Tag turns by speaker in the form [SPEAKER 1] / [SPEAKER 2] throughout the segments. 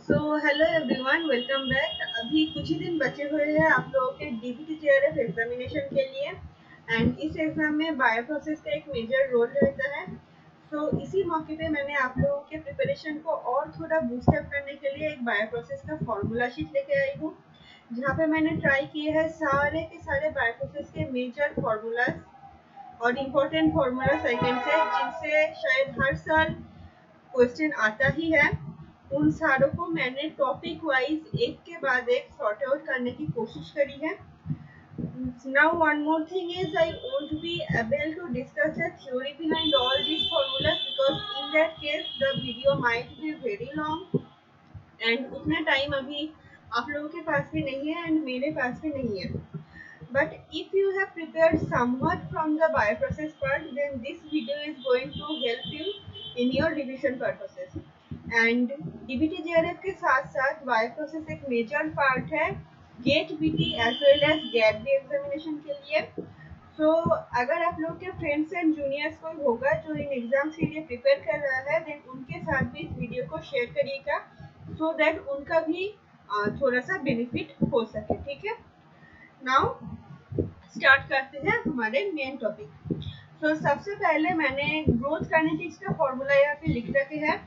[SPEAKER 1] So hello everyone, welcome back. अभी कुछ ही दिन बचे हुए हैं आप लोगों के डीबीटी जेआरएफ एग्जामिनेशन के लिए। एंड इस एग्जाम में बायो प्रोसेस का एक मेजर रोल रहता है। सो इसी मौके पे मैंने आप लोगों के प्रिपरेशन को और थोड़ा बूस्टअप करने के लिए एक बायो प्रोसेस का फॉर्मूला शीट लेके आई हूँ, जहाँ पे मैंने ट्राई किए हैं सारे के सारे बायो प्रोसेस के मेजर फॉर्मूलाज और इम्पोर्टेंट फॉर्मूला सेकेंड से, जिनसे शायद हर साल क्वेश्चन आता ही है। उन सारों को मैंने टॉपिक वाइज एक के बाद एक सॉर्ट आउट करने की कोशिश करी है। Now one more thing is I won't be able to discuss the theory behind all these formulas because in that case the video might be very long and उतना टाइम अभी आप लोगों के पास भी नहीं है एंड मेरे पास भी नहीं है। But if you have prepared somewhat from the bioprocess part, then this video is going to help you in your revision purposes. And DBT JRF के साथ साथ bioprocess एक major part है GATE BT as well as GAT B examination के लिए। So अगर आप लोग के फ्रेंड्स एंड जूनियर्स कोई होगा जो इन एग्जाम्स के लिए प्रिपेयर कर रहा है, देन उनके साथ भी इस वीडियो को शेयर करिएगा सो दैट उनका भी थोड़ा सा बेनिफिट हो सके। ठीक है, नाउ स्टार्ट करते हैं हमारे मेन टॉपिक। तो सबसे पहले मैंने ग्रोथ काइनेटिक्स का फॉर्मूला यहाँ पे लिख रखे हैं।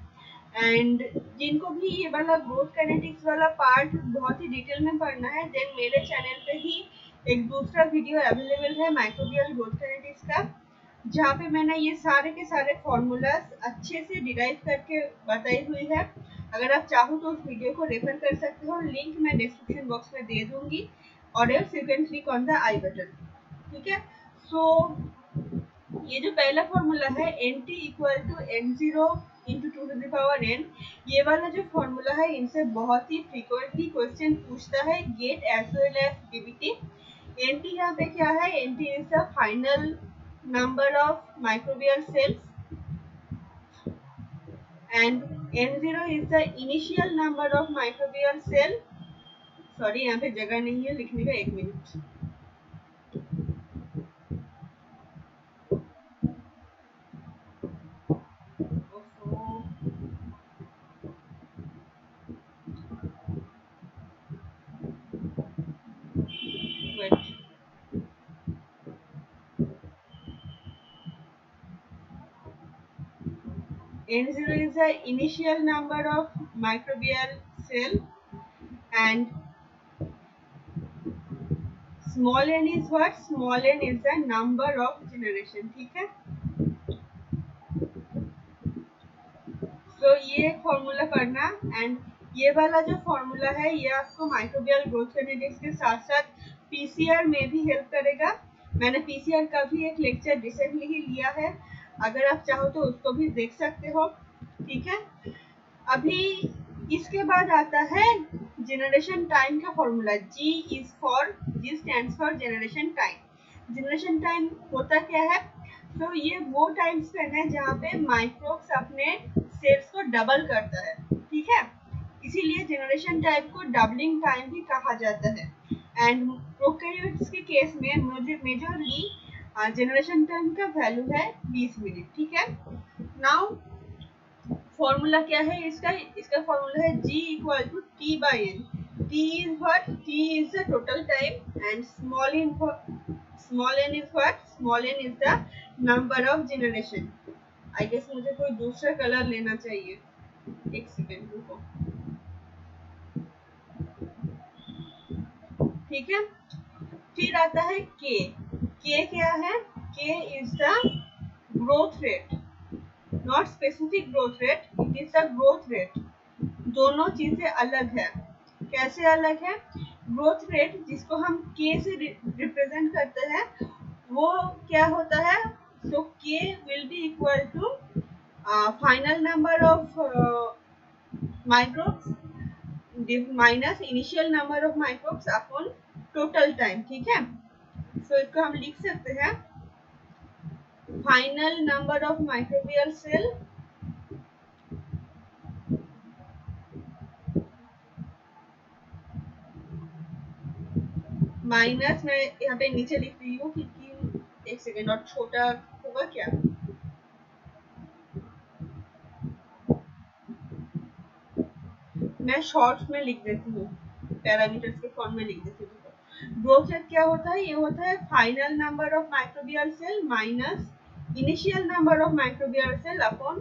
[SPEAKER 1] एंड जिनको भी ये वाला ग्रोथ काइनेटिक्स वाला पार्ट बहुत ही डिटेल में पढ़ना है, देन मेरे चैनल पे ही एक दूसरा वीडियो अवेलेबल है माइक्रोबियल ग्रोथ काइनेटिक्स का, जहाँ पे मैंने ये सारे के सारे फॉर्मूलाज अच्छे से डिराइव करके बताई हुई है। अगर आप चाहो तो उस वीडियो को रेफर कर सकते हो, लिंक मैं डिस्क्रिप्शन बॉक्स में दे दूंगी और else you can click on the i button. ठीक है, सो ये जो पहला फॉर्मूला है nt equal to n0 into 2 to the power n, ये वाला जो फॉर्मूला है इनसे बहुत ही फ्रीक्वेंटली क्वेश्चन पूछता है GATE as well as DBT. nt यहाँ पे क्या है? nt is the final number of microbial cells and n0 is the initial number of microbial cell. Sorry, यहाँ पे जगह नहीं है लिखने का, 1 minute. N0 is the initial number of microbial cell and small n is what? Small n is the number of generation। ठीक है, तो ये फॉर्मूला पढ़ना। एंड ये वाला जो फॉर्मूला है ये आपको माइक्रोबियल ग्रोथ काइनेटिक्स के साथ साथ पीसीआर में भी हेल्प करेगा। मैंने पीसीआर का भी एक लेक्चर रिसेंटली ही लिया है, अगर आप चाहो तो उसको भी देख सकते हो। ठीक है, अभी इसके बाद आता है जनरेशन टाइम का formula. G stands for generation time. Generation time होता क्या है? तो ये वो टाइम स्पेन है जहाँ पे माइक्रोब्स अपने सेल्स को डबल करता है। ठीक है, इसीलिए जनरेशन टाइम को डबलिंग टाइम भी कहा जाता है। एंड प्रोकैरियोट्स के केस में मेजरली जनरेशन टाइम का वैल्यू है 20 मिनट। ठीक है, नाउ फॉर्मूला क्या है इसका फॉर्मूला है G equal to T by N। T is what? T is the total time and small n is what? Small n is the number of generation. I guess मुझे कोई दूसरा colour लेना चाहिए, एक सेकेंड रुको। ठीक है, फिर आता है K। K क्या है? K is the growth rate, not specific growth rate, it is the growth rate. दोनों चीजें अलग है। कैसे अलग है? ग्रोथ रेट जिसको हम K से रिप्रेजेंट करते हैं वो क्या होता है? So K will be equal to final number of microbes minus initial number of microbes upon total time. ठीक है, सो इसको हम लिख सकते हैं final number of microbial cell minus, मैं यहाँ पे नीचे लिख रही हूँ क्योंकि एक सेकेंड और छोटा होगा क्या, मैं शॉर्ट्स में लिख देती हूँ, पैरामीटर्स के फॉर्म में लिख देती हूँ। ग्रोथ रेट क्या होता है? ये होता है final number of microbial cell minus initial number of microbial cell upon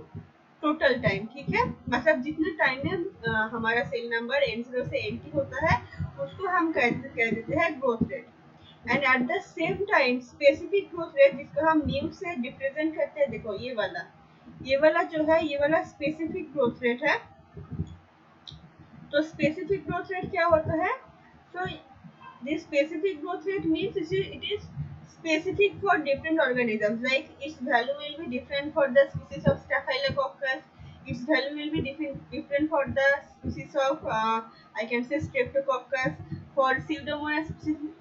[SPEAKER 1] total time. ठीक है, मतलब जितने टाइम में हमारा सेल नंबर n0 से nt होता है उसको हम कह देते हैं growth rate. And at the same time specific growth rate जिसको हम म्यू से रिप्रेजेंट करते हैं, देखो ये वाला जो है, ये वाला स्पेसिफिक ग्रोथ रेट है। तो स्पेसिफिक ग्रोथ रेट क्या होता है? So this specific growth rate means it is specific for different organisms, like its value will be different for the species of Staphylococcus, its value will be different for the species of I can say Streptococcus, for Pseudomonas species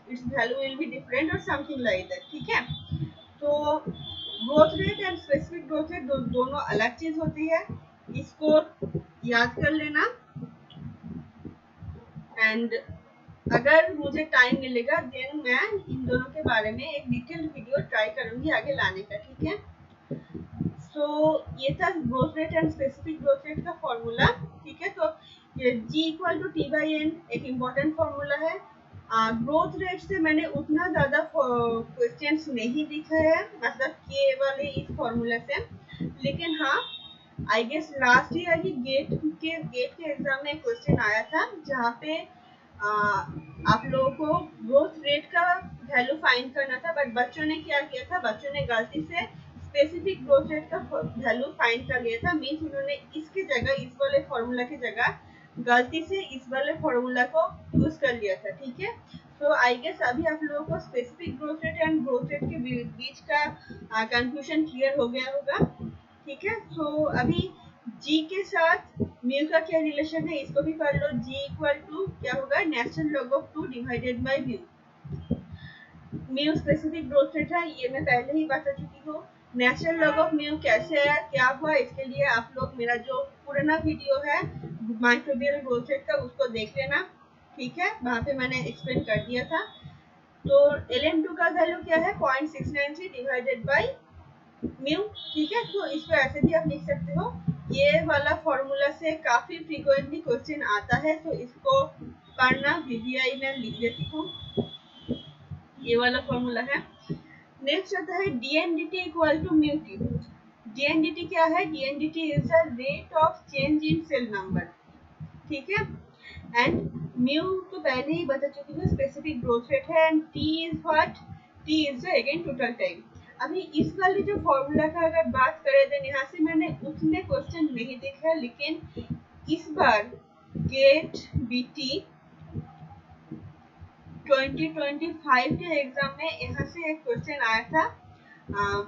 [SPEAKER 1] its value will be different or something like that। ठीक है, तो growth rate and specific growth rate दोनों अलग चीज होती है, इसको याद कर लेना। एंड अगर मुझे टाइम मिलेगा देन मैं इन दोनों के बारे में एक डिटेल्ड वीडियो ट्राई करूंगी आगे लाने का। ठीक है, सो ये था growth rate and specific growth rate का फॉर्मूला। ठीक है, तो G इक्वल टू T/N एक इम्पोर्टेंट फॉर्मूला है। ग्रोथ रेट से मैंने उतना ज्यादा क्वेश्चंस नहीं दिखे हैं, मतलब के वाले इस फॉर्मूला से, लेकिन हाँ आई गेस लास्ट ईयर ही गेट के एग्जाम में क्वेश्चन आया था जहाँ पे आप लोगों को ग्रोथ रेट का वैल्यू फाइंड करना था, बट बच्चों ने क्या किया था, बच्चों ने गलती से स्पेसिफिक ग्रोथ रेट का वैल्यू फाइंड कर लिया था। मीन्स उन्होंने इसके जगह, इस वाले फॉर्मूला की जगह गलती से इस वाले फॉर्मूला को यूज कर लिया था। ठीक है, तो आई गेस अभी आप लोगों को specific growth rate and growth rate के बीच का कंफ्यूजन क्लियर हो गया होगा। ठीक है, सो अभी G के साथ म्यू का क्या रिलेशन है इसको भी पढ़ लो। G इक्वल टू क्या होगा, natural log of 2 divided by mu. Mu specific growth rate है, ये मैं पहले ही बता चुकी हूँ। नेचुरल लॉग ऑफ म्यू कैसे है, क्या हुआ, इसके लिए आप लोग मेरा जो पुराना वीडियो है माइक्रोबियल ग्रोथ रेट का उसको देख लेना। ठीक है, वहाँ पे मैंने एक्सप्लेन कर दिया था। तो ln2 का वैल्यू क्या है, 0.693 डिवाइडेड बाय म्यू। ठीक है, तो इसको ऐसे भी आप लिख सकते हो। ये वाला फॉर्मूला से काफी फ्रीक्वेंटली क्वेश्चन आता है, तो इसको पढ़ना, VBI में लिख देती हूँ, ये वाला फॉर्मूला है। नेक्स्ट आता है DNDT equal to mu T. DNDT क्या है, DNDT is the rate of change in cell number. ठीक है, एंड म्यू तो पहले ही बता चुकी हूँ स्पेसिफिक ग्रोथ रेट है, and T is what, T is again total time. अभी इस वाले जो फॉर्मूला का अगर बात करें देन यहाँ से मैंने उतने क्वेश्चन नहीं देखा, लेकिन इस बार गेट बीटी 2025 के एग्जाम में यहाँ से एक क्वेश्चन आया था।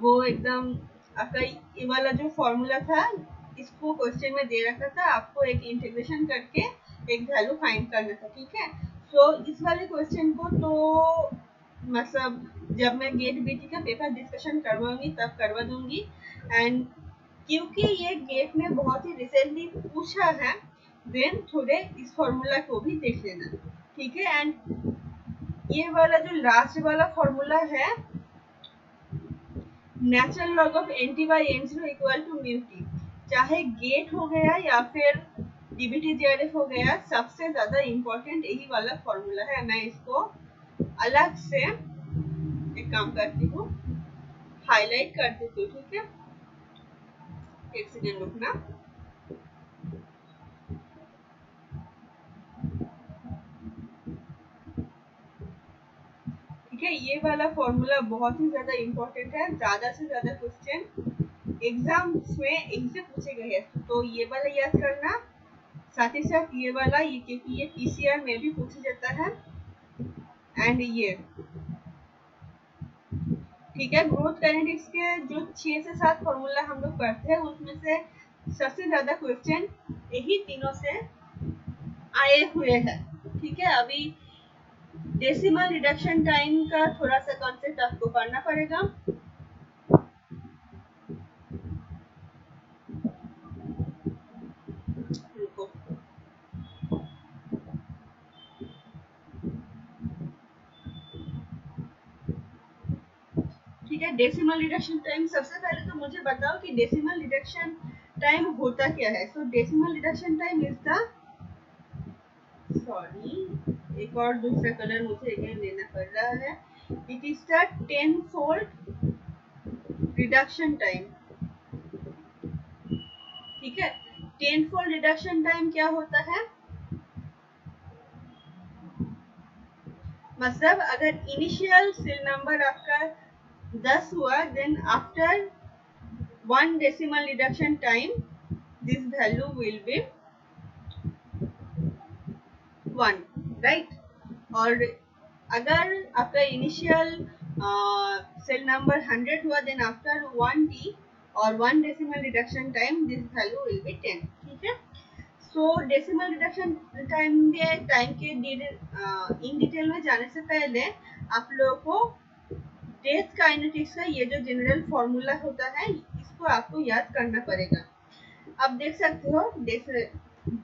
[SPEAKER 1] वो एकदम आपका ये वाला जो फॉर्मूला था इसको क्वेश्चन में दे रखा था, आपको एक इंटीग्रेशन करके एक वैल्यू फाइंड करना था। ठीक है, सो इस वाले क्वेश्चन को तो मतलब जब मैं गेट बीटी का पेपर डिस्कशन करवाऊंगी तब करवा दूंगी। एंड क्योंकि ये गेट में बहुत ही रिसेंटली पूछा है देन थोड़े इस फॉर्मूला को भी देख लेना। ठीक है, एंड ये वाला जो लास्ट वाला फॉर्मूला है natural log of nt by n0 equal to mu T, चाहे गेट हो गया या फिर डीबीटी जेआरएफ हो गया, सबसे ज्यादा इम्पोर्टेंट यही वाला फॉर्मूला है। मैं इसको अलग से एक काम करती हूँ, हाईलाइट कर देती हूँ। ठीक है, एक सेकेंड रुकना। ठीक है, ये वाला फॉर्मूला बहुत ही ज्यादा इम्पोर्टेंट है, ज्यादा से ज्यादा क्वेश्चन एग्जाम्स में इनसे पूछे गए हैं, तो ये वाला याद करना। साथ ही साथ ये वाला, ये क्योंकि ये पीसीआर में भी पूछा जाता है। एंड ये ठीक है, ग्रोथ काइनेटिक्स के जो 6 से 7 फॉर्मूला हम लोग पढ़ते हैं उसमें से सबसे ज्यादा क्वेश्चन यही तीनों से आए हुए हैं। ठीक है, अभी डेसिमल रिडक्शन टाइम का थोड़ा सा कॉन्सेप्ट आपको पढ़ना पड़ेगा। ठीक है, डेसिमल रिडक्शन टाइम, सबसे पहले तो मुझे बताओ कि डेसिमल रिडक्शन टाइम होता क्या है। सो decimal reduction time is the sorry, एक और दूसरा कलर मुझे अगेन लेना पड़ रहा है। It is the 10-fold reduction time. ठीक है, 10-fold रिडक्शन टाइम क्या होता है? मतलब अगर इनिशियल सेल नंबर आपका 10 हुआ, then after 1 decimal reduction time this value will be 1, right. और अगर आपका इनिशियल सेल नंबर 100 हुआ, देन आफ्टर 1d और 1 decimal reduction time this value will be 10। ठीक है, सो डेसिमल रिडक्शन टाइम के इन डिटेल में जाने से पहले आप लोगों को डेथ काइनेटिक्स का ये जो जनरल फॉर्मूला होता है इसको आपको याद करना पड़ेगा। आप देख सकते हो,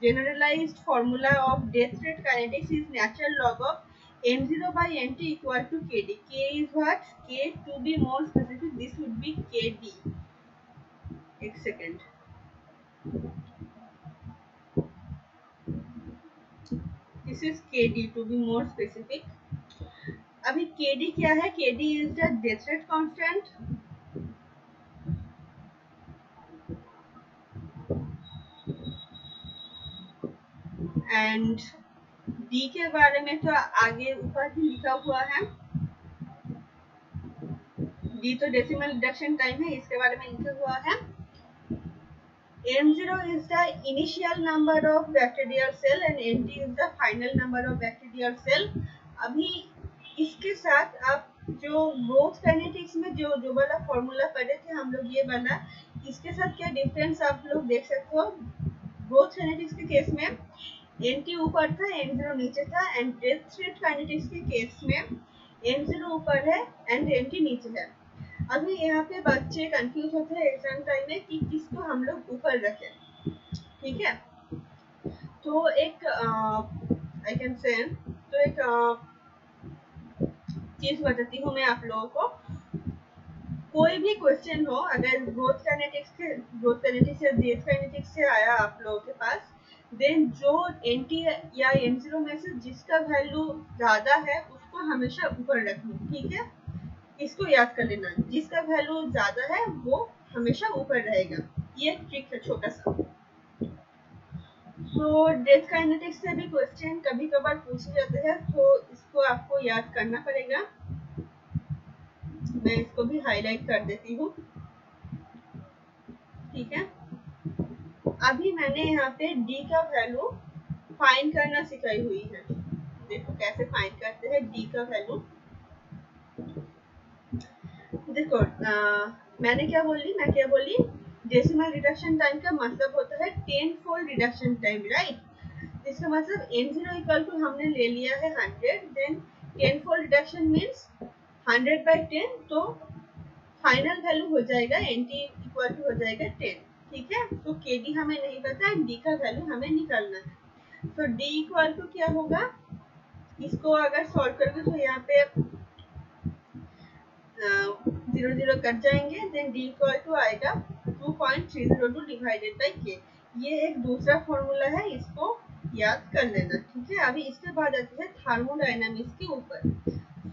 [SPEAKER 1] generalized formula of death rate kinetics is natural log of n0 by nt equal to kd. K is what? K, to be more specific, this would be kd. एक second, this is kd to be more specific. अभी kd क्या है? kd is the death rate constant and d के बारे में तो आगे ऊपर ही लिखा हुआ है। d तो डेसिमल रिडक्शन टाइम है, इसके बारे में लिखा हुआ है। n0 is the initial number of bacterial cell and nt is the final number of bacterial cell। अभी इसके साथ आप जो ग्रोथ काइनेटिक्स में जो वाला फॉर्मूला पढ़े थे हम लोग, ये वाला, इसके साथ क्या डिफरेंस आप लोग देख सकते हो। ग्रोथ काइनेटिक्स के केस में nt ऊपर था, n0 नीचे था, एंड डेथ रेट काइनेटिक्स के केस में n0 ऊपर है एंड nt नीचे है। अभी यहाँ पे बच्चे कंफ्यूज होते हैं एग्जाम टाइम में कि किसको हम लोग ऊपर रखें। ठीक है, तो एक आई कैन से तो एक चीज बताती हूँ मैं आप लोगों को। कोई भी क्वेश्चन हो, अगर ग्रोथ काइनेटिक्स या डेथ काइनेटिक्स से आया आप लोगों के पास, देन जो nt या n0 में से जिसका वैल्यू ज्यादा है उसको हमेशा ऊपर रखना। ठीक है, इसको याद कर लेना, जिसका वैल्यू ज्यादा है वो हमेशा ऊपर रहेगा। ये ट्रिक है छोटा सा। तो डेथ काइनेटिक्स से भी क्वेश्चन कभी कभार पूछे जाते हैं, तो इसको आपको याद करना पड़ेगा। मैं इसको भी हाईलाइट कर देती हूँ। ठीक है, अभी मैंने यहाँ पे d का वैल्यू फाइंड करना सिखाई हुई है। देखो कैसे फाइंड करते हैं d का वैल्यू। देखो मैं क्या बोली, डेसिमल रिडक्शन टाइम का मतलब होता है 10-fold रिडक्शन टाइम, राइट। इसका मतलब n0 इक्वल टू हमने ले लिया है 100, देन 10-fold रिडक्शन मीन्स 100/10, तो फाइनल वैल्यू हो जाएगा nt इक्वल टू हो जाएगा 10। ठीक है, तो kd हमें नहीं पता है, d का वैल्यू हमें निकालना है। तो d इक्वल टू क्या होगा, इसको अगर सॉल्व करोगे तो यहाँ पे 0 कट जाएंगे, देन d इक्वल टू आएगा 2.302 डिवाइडेड बाई k। ये एक दूसरा फॉर्मूला है, इसको याद कर लेना। ठीक है, अभी इसके बाद आते हैं थर्मोडायनामिक्स के ऊपर।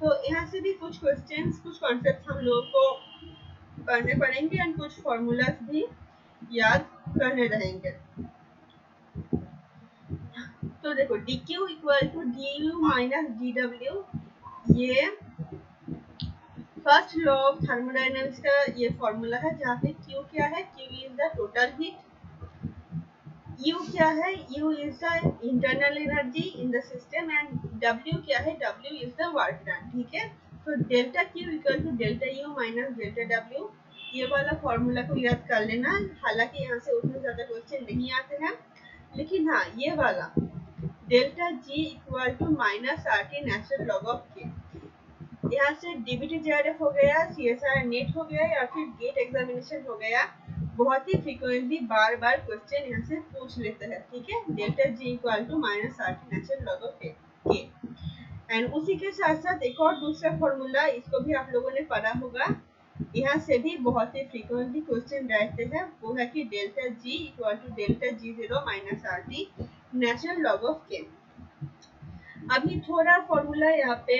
[SPEAKER 1] तो यहाँ से भी कुछ क्वेश्चंस, कुछ कॉन्सेप्ट हम लोगों को पढ़ने पड़ेंगे एंड कुछ फॉर्मूलाज भी याद करने रहेंगे। तो देखो dq equal to du minus dw, ये फर्स्ट लॉ ऑफ थर्मोडायनामिक्स का ये फॉर्मूला है, जहाँ पे q क्या है, q is the total heat, u क्या है, u is the internal energy in the system, and w क्या है, w is the work done. ठीक है, तो delta q equal to delta u minus delta w, ये वाला फॉर्मूला को याद कर लेना। हालांकि यहाँ से उतने ज्यादा क्वेश्चन नहीं आते हैं, लेकिन हाँ ये वाला delta g equal to minus RT natural log of k, यहाँ से डीबीटी जेआरएफ हो गया, सीएसआर नेट हो गया, या फिर गेट एग्जामिनेशन हो गया, बहुत ही फ्रीक्वेंटली बार बार क्वेश्चन यहाँ से पूछ लेते हैं। ठीक है, delta G equal to minus RT natural log of K. And उसी के साथ साथ एक और दूसरा फॉर्मूला, इसको भी आप लोगों ने पढ़ा होगा, यहाँ से भी बहुत ही फ्रीक्वेंटली क्वेश्चन रहते हैं, वो है कि delta G equal to delta G minus RT natural log of K. अभी थोड़ा फॉर्मूला यहाँ पे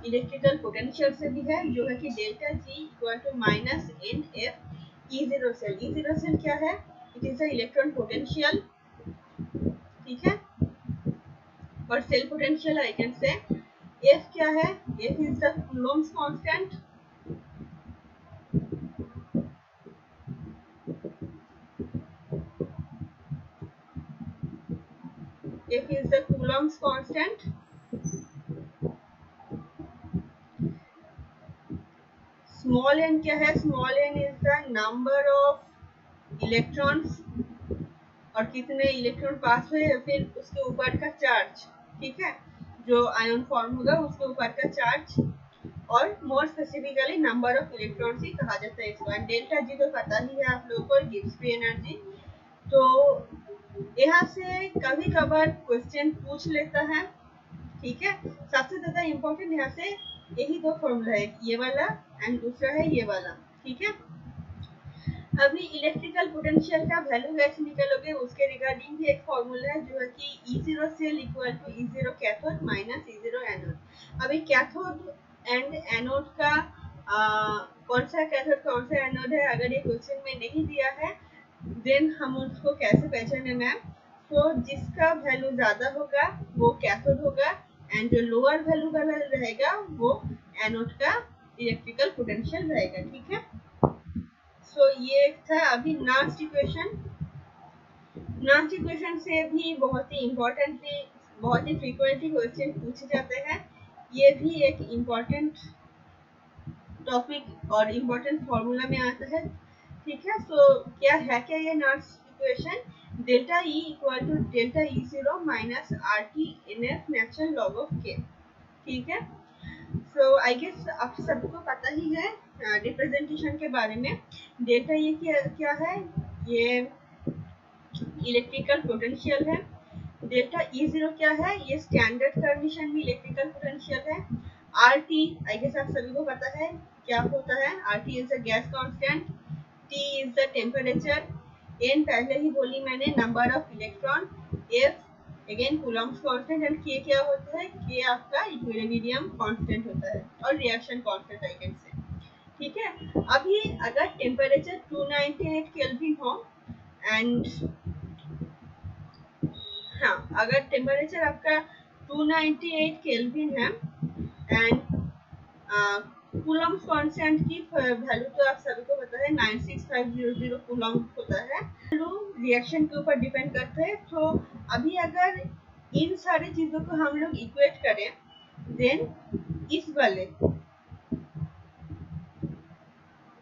[SPEAKER 1] इलेक्ट्रिकल पोटेंशियल से भी है, जो है कि delta G equal to minus N F E zero cell. E zero cell क्या है? It is a electron potential, ठीक है, और cell potential I can say. F क्या है? F is the Coulomb's constant, F is the Coulomb's constant. Small N क्या है? Small N is the number of electrons, और कितने इलेक्ट्रॉन पास हुए, फिर उसके ऊपर का चार्ज, ठीक है, जो आयन फॉर्म होगा उसके ऊपर का चार्ज, और more specifically number of electrons ही कहा जाता है इसको। एंड डेल्टा जी तो पता ही है आप लोगों को, गिब्स फ्री एनर्जी। तो यहाँ से कभी कभार क्वेश्चन पूछ लेता है, ठीक है। सबसे ज्यादा इम्पोर्टेंट यहाँ से यही दो फॉर्मूला है, ये वाला एंड दूसरा है ये वाला, ठीक है। अभी इलेक्ट्रिकल पोटेंशियल का वैल्यू कैसे निकालोगे उसके रिगार्डिंग भी एक फॉर्मूला है, जो है कि E0 cell equal to E0 cathode minus E0 anode. अभी कैथोड एंड एनोड का कौन सा कैथोड कौन सा एनोड है, अगर ये क्वेश्चन में नहीं दिया है देन हम उसको कैसे पहचाने मैम? तो जिसका वैल्यू ज्यादा होगा वो कैथोड होगा, एंड जो लोअर वैल्यू का रहेगा वो एनोड का इलेक्ट्रिकल पोटेंशियल रहेगा, ठीक है। सो ये था अभी नास्ट इक्वेशन। नास्ट इक्वेशन से भी बहुत ही इम्पोर्टेंटली, बहुत ही फ्रीक्वेंटली क्वेश्चन पूछे जाते हैं। ये भी एक इम्पोर्टेंट टॉपिक और इम्पोर्टेंट फॉर्मूला में आता है, ठीक है। सो क्या है, क्या ये Nernst equation? Delta E equal to delta E zero minus R T in F natural log of K, ठीक है। सो आई गेस आप सबको पता ही है रिप्रेजेंटेशन के बारे में। डेल्टा ये क्या है? ये इलेक्ट्रिकल पोटेंशियल है। डेल्टा ई जीरो क्या है? ये स्टैंडर्ड कंडीशन में इलेक्ट्रिकल पोटेंशियल है। आर टी आई गेस आप सभी को पता है क्या होता है। R T is a gas constant, T is the temperature, N पहले ही बोली मैंने number of electron, F again coulomb's constant, and K क्या होता है? के आपका इक्विलिब्रियम कांस्टेंट होता है और reaction constant I can say, ठीक है। अभी अगर टेम्परेचर 298 केल्विन हो एंड हाँ, अगर टेम्परेचर आपका 298 केल्विन है एंड कूलम्स कांस्टेंट की वैल्यू तो आप सभी को पता है 96500 कूलम होता है। रिएक्शन के ऊपर डिपेंड करता है। तो अभी अगर इन सारी चीजों को हम लोग इक्वेट करें देन इस वाले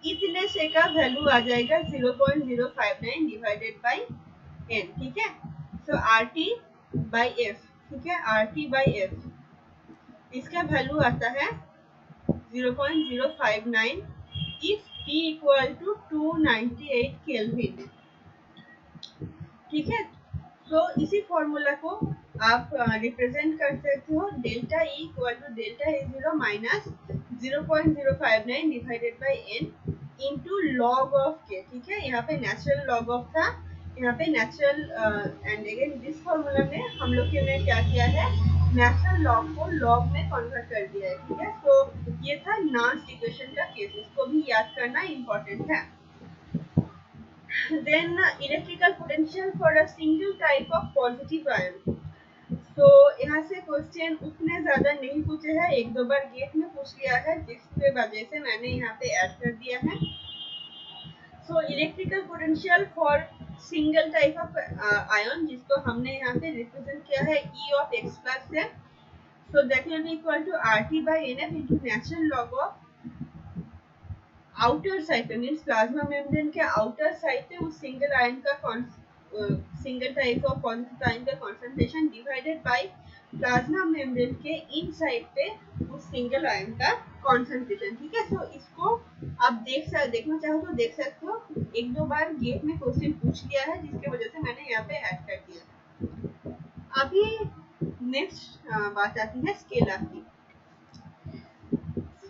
[SPEAKER 1] इतने से का वैल्यू आ जाएगा 0.059 डिवाइडेड बाई एन, ठीक है। So R T by F, ठीक है, आर टी बाई एफ इसका वैल्यू आता है 0.059 if T equal to 298 kelvin, ठीक है। तो इसी फॉर्मूला को आप रिप्रेजेंट कर सकते हो, delta E equal to delta A zero minus 0.059 divided by N into log of K, ठीक है। यहाँ पे नेचुरल लॉग ऑफ था, यहाँ पे natural and again this formula में हम लोग ने क्या किया है, नेचुरल लॉग को लॉग में कन्वर्ट कर दिया है, ठीक है। तो ये था नास्ट इक्वेशन का केस, इसको भी याद करना इम्पोर्टेंट है। Then electrical potential for a single type of positive ion. तो यहाँ से क्वेश्चन उतने ज्यादा नहीं पूछे हैं, एक दो बार गेट में पूछ लिया है, जिसके वजह से मैंने यहाँ पे ऐड कर दिया है। So electrical potential for single type of ion, जिसको हमने यहाँ पे रिप्रेजेंट किया है E ऑफ x प्लस से, so that will be equal to RT by NF into natural log of outer side पे, मीन्स प्लाज्मा मेम्ब्रेन के outer side पे उस सिंगल आयन का single type of positive ion का concentration divided by plasma membrane के इन side पे उस single ion का कंसंट्रेशन, ठीक है। सो इसको आप देखना चाहो तो देख सकते हो, एक दो बार गेट में क्वेश्चन पूछ लिया है, जिसके वजह से मैंने यहाँ पे ऐड कर दिया। अभी नेक्स्ट बात आती है स्केलर की।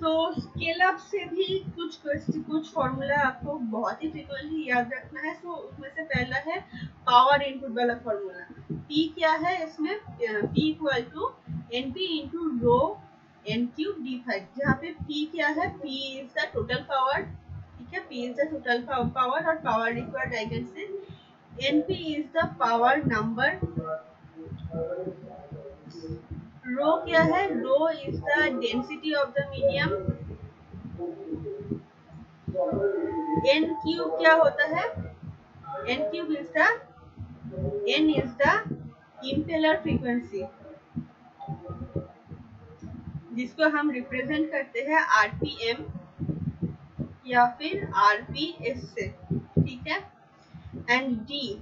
[SPEAKER 1] सो स्केल अप से भी कुछ फॉर्मूला आपको बहुत ही फ्रिक्वेंटली याद रखना है। सो उसमें से पहला है पावर इनपुट वाला फॉर्मूला। पी क्या है इसमें? P equal to N P into rho N cube D five, जहाँ पे पी क्या है? P is the total power, ठीक है, P is the total power और power required I can say N P is the power number, rho क्या है? Rho is the density of the medium, N cube क्या होता है? N cube is the N is the impeller frequency, जिसको हम represent करते हैं RPM या फिर आरपीएस से, ठीक है। एंड डी,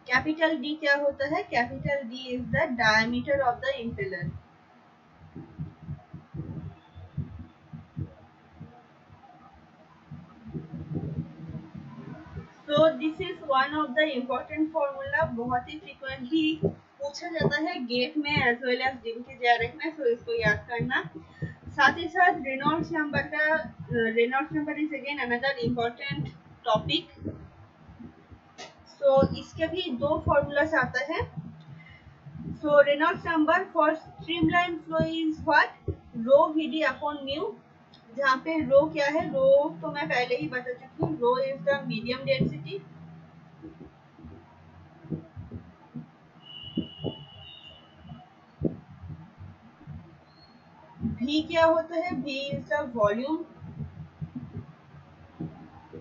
[SPEAKER 1] कैपिटल डी क्या होता है? Capital D is the diameter of the impeller. So this is one of the important formula, बहुत ही फ्रीक्वेंटली पूछा जाता है गेट में as well as DBT JRF में, सो इसको याद करना। साथ ही साथ रेनॉल्ड्स नंबर का, Reynolds number is again another important topic. So इसके भी दो फॉर्मूलास आता है। So Reynolds number for streamline flow is what? Rho VD upon mu, जहाँ पे रो क्या है? रो तो मैं पहले ही बता चुकी हूँ, रो इज द मीडियम डेंसिटी, भी क्या होता है? भी इज द वॉल्यूम,